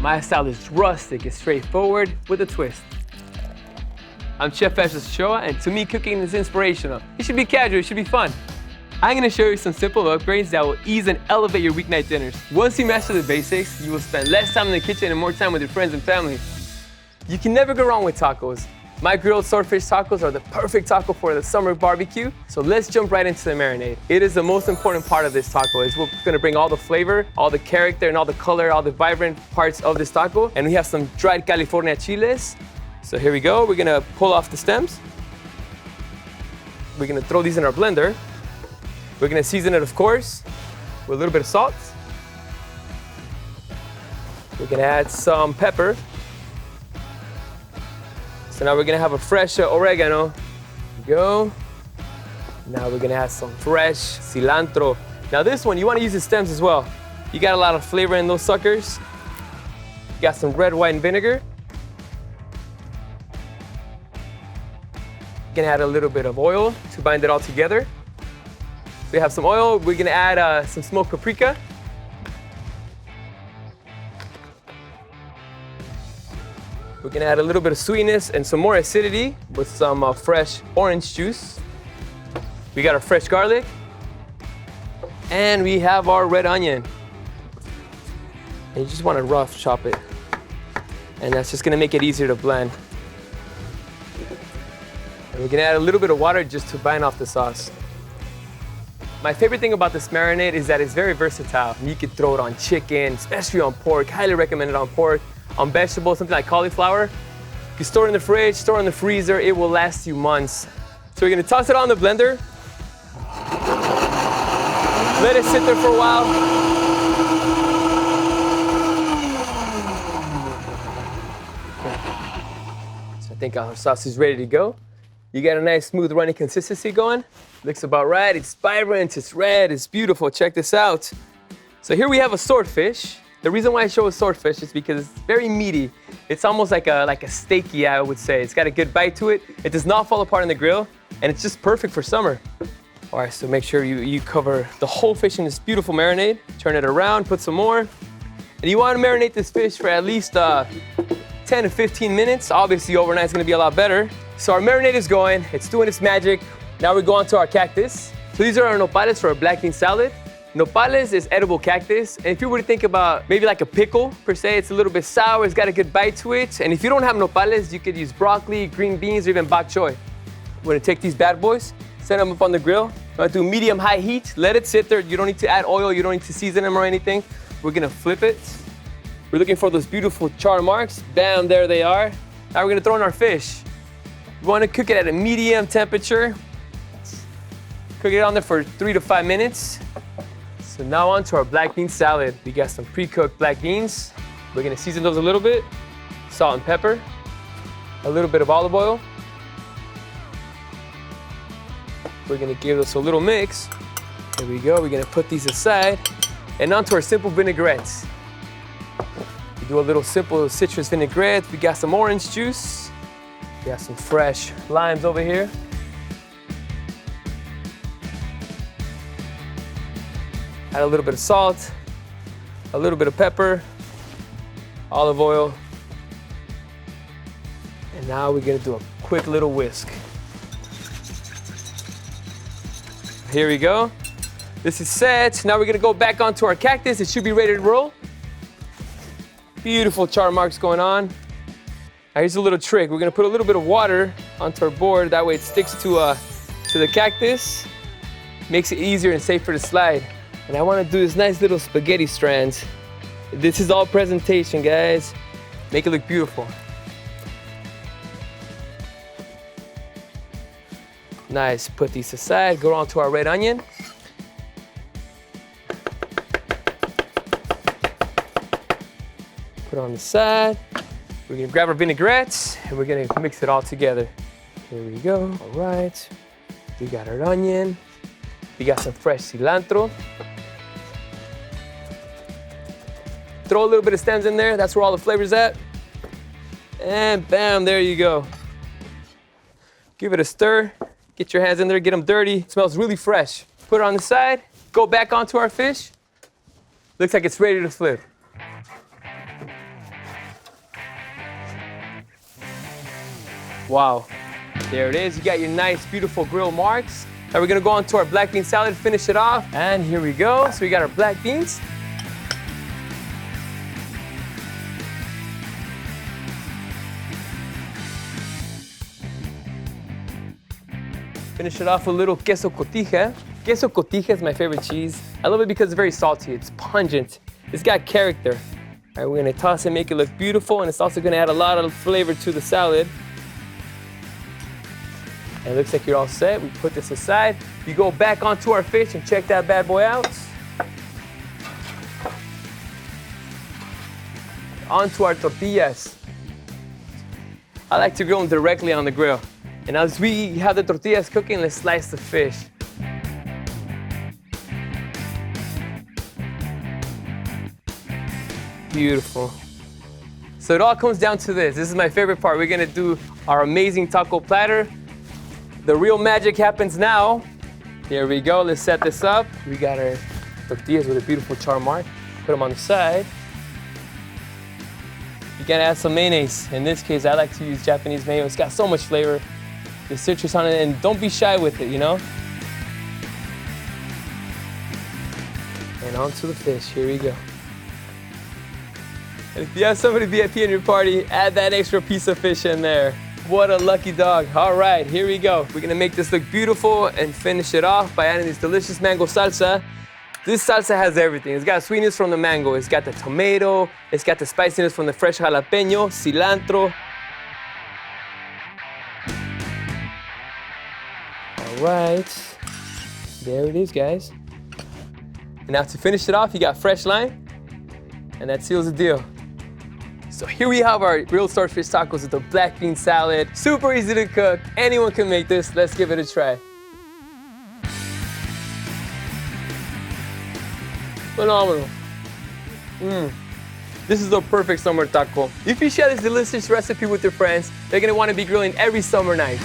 My style is rustic, it's straightforward with a twist. I'm Chef Esdras Ochoa, and to me, cooking is inspirational. It should be casual, it should be fun. I'm gonna show you some simple upgrades that will ease and elevate your weeknight dinners. Once you master the basics, you will spend less time in the kitchen and more time with your friends and family. You can never go wrong with tacos. My grilled swordfish tacos are the perfect taco for the summer barbecue. So let's jump right into the marinade. It is the most important part of this taco. It's what's gonna bring all the flavor, all the character, and all the color, all the vibrant parts of this taco. And we have some dried California chiles. So here we go. We're gonna pull off the stems. We're gonna throw these in our blender. We're gonna season it, of course, with a little bit of salt. We're gonna add some pepper. So now we're gonna have a fresh oregano. There we go. Now we're gonna add some fresh cilantro. Now this one, you wanna use the stems as well. You got a lot of flavor in those suckers. You got some red wine vinegar. You're gonna add a little bit of oil to bind it all together. So we have some oil. We're gonna add some smoked paprika. We're gonna add a little bit of sweetness and some more acidity with some fresh orange juice. We got our fresh garlic. And we have our red onion. And you just wanna rough chop it. And that's just gonna make it easier to blend. And we're gonna add a little bit of water just to bind off the sauce. My favorite thing about this marinade is that it's very versatile. You can throw it on chicken, especially on pork. Highly recommend it on pork. On vegetables, something like cauliflower. You can store it in the fridge, store it in the freezer. It will last you months. So we're gonna toss it on the blender. Let it sit there for a while. So I think our sauce is ready to go. You got a nice smooth runny consistency going. Looks about right, it's vibrant, it's red, it's beautiful. Check this out. So here we have a swordfish. The reason why I show a swordfish is because it's very meaty. It's almost like a steaky, I would say. It's got a good bite to it. It does not fall apart on the grill, and it's just perfect for summer. All right, so make sure you cover the whole fish in this beautiful marinade. Turn it around, put some more. And you want to marinate this fish for at least 10 to 15 minutes. Obviously, overnight is going to be a lot better. So our marinade is going. It's doing its magic. Now we go on to our cactus. So these are our nopales for our black bean salad. Nopales is edible cactus, and if you were to think about maybe like a pickle per se, it's a little bit sour, it's got a good bite to it. And if you don't have nopales, you could use broccoli, green beans, or even bok choy. We're gonna take these bad boys, set them up on the grill. I'm gonna do medium-high heat, let it sit there. You don't need to add oil, you don't need to season them or anything. We're gonna flip it. We're looking for those beautiful char marks. Bam, there they are. Now we're gonna throw in our fish. We wanna cook it at a medium temperature. Cook it on there for 3 to 5 minutes. So now on to our black bean salad. We got some pre-cooked black beans. We're gonna season those a little bit. Salt and pepper. A little bit of olive oil. We're gonna give this a little mix. There we go, we're gonna put these aside. And on to our simple vinaigrettes. We do a little simple citrus vinaigrette. We got some orange juice. We got some fresh limes over here. Add a little bit of salt, a little bit of pepper, olive oil. And now we're gonna do a quick little whisk. Here we go. This is set. Now we're gonna go back onto our cactus. It should be ready to roll. Beautiful char marks going on. Now here's a little trick. We're gonna put a little bit of water onto our board. That way it sticks to the cactus. Makes it easier and safer to slide. And I wanna do this nice little spaghetti strands. This is all presentation, guys. Make it look beautiful. Nice, put these aside, go on to our red onion. Put it on the side. We're gonna grab our vinaigrettes and we're gonna mix it all together. Here we go, all right. We got our onion. We got some fresh cilantro. Throw a little bit of stems in there, that's where all the flavor's at. And bam, there you go. Give it a stir, get your hands in there, get them dirty. It smells really fresh. Put it on the side, go back onto our fish. Looks like it's ready to flip. Wow. There it is. You got your nice, beautiful grill marks. Now we're gonna go on to our black bean salad, finish it off. And here we go. So we got our black beans. Finish it off with a little queso cotija. Queso cotija is my favorite cheese. I love it because it's very salty, it's pungent, it's got character. All right, we're gonna toss it, make it look beautiful, and it's also gonna add a lot of flavor to the salad. And it looks like you're all set. We put this aside. You go back onto our fish and check that bad boy out. Onto our tortillas. I like to grill them directly on the grill. And as we have the tortillas cooking, let's slice the fish. Beautiful. So it all comes down to this. This is my favorite part. We're gonna do our amazing taco platter. The real magic happens now. Here we go, let's set this up. We got our tortillas with a beautiful char mark. Put them on the side. You gotta add some mayonnaise. In this case, I like to use Japanese mayo. It's got so much flavor. The citrus on it, and don't be shy with it, you know? And onto the fish, here we go. And if you have somebody VIP in your party, add that extra piece of fish in there. What a lucky dog. All right, here we go. We're gonna make this look beautiful and finish it off by adding this delicious mango salsa. This salsa has everything. It's got sweetness from the mango, it's got the tomato, it's got the spiciness from the fresh jalapeno, cilantro. All right, there it is, guys. And now to finish it off, you got fresh lime, and that seals the deal. So here we have our grilled swordfish tacos with the black bean salad. Super easy to cook. Anyone can make this. Let's give it a try. Phenomenal. This is the perfect summer taco. If you share this delicious recipe with your friends, they're gonna wanna be grilling every summer night.